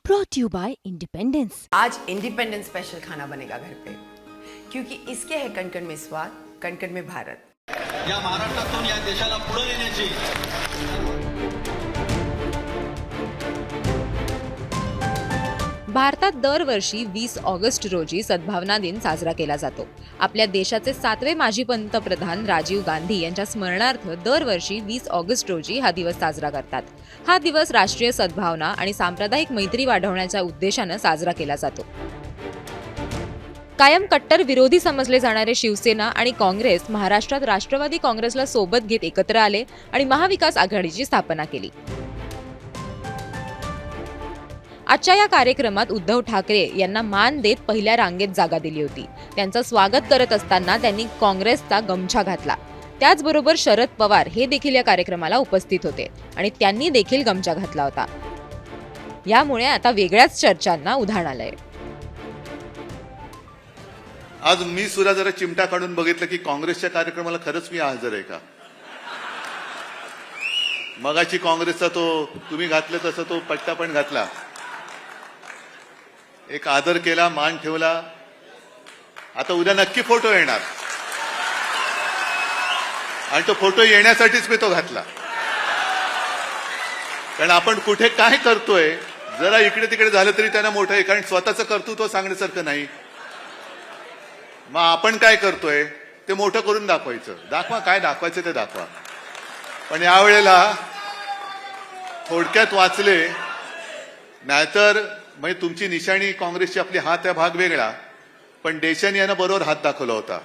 brought to you by Independence. आज independence special खाना बनेगा घर पे, क्योंकि इसके है कणकण में स्वाद, कणकण में भारत। या महाराष्ट्रातून या देशाला पुढे नेण्याची भारतात दरवर्षी 20 ऑगस्ट रोजी सद्भावना दिन साजरा केला जातो। आपल्या देशाचे 7वे माजी पंतप्रधान राजीव गांधी यांच्या स्मरणार्थ दरवर्षी 20 ऑगस्ट रोजी हा दिवस साजरा करतात। हा दिवस राष्ट्रीय सद्भावना आणि सांप्रदायिक मैत्री वाढवण्याच्या उद्देशाने साजरा केला जातो। कायम कट्टर विरोधी समजले जाणारे शिवसेना आणि काँग्रेस महाराष्ट्रात राष्ट्रवादी काँग्रेसला सोबत घेत एकत्र आले आणि महाविकास आघाडीची स्थापना केली। आजच्या या कार्यक्रमात उद्धव ठाकरे यांना मान देत पहिल्या रांगेत जागा दिली होती। त्यांचं स्वागत करत असताना त्यांनी काँग्रेसचा गमछा घातला। त्याचबरोबर शरद पवार हे देखील या कार्यक्रमाला उपस्थित होते आणि त्यांनी देखील गमछा घातला होता। यामुळे आता वेगळ्याच चर्चांना उधाण आलंय। आज मी सुद्धा जरा चिमटा काढून बघितलं की काँग्रेसच्या कार्यक्रमाला खरंच मी हजर आहे का। मगाची काँग्रेसचा तो तुम्ही घातलं तसं तो पट्टा पण घातला, एक आदर केला, मान ठेवला। आता उद्या नक्की फोटो येणार आणि तो फोटो येण्यासाठीच मी तो घातला, कारण आपण कुठे काय करतोय जरा इकडे तिकडे झालं तरी त्यांना मोठं आहे, कारण स्वतःचं कर्तृत्व सांगण्यासारखं नाही। मग आपण काय करतोय ते मोठं करून दाखवायचं, दाखवा काय दाखवायचं ते दाखवा। पण यावेळेला थोडक्यात वाचले, नाहीतर म्हणजे तुमची निशाणी काँग्रेसची आपली हात आहे भाग वेगळा, पण देशाने यांना बरोबर हात दाखवला होता।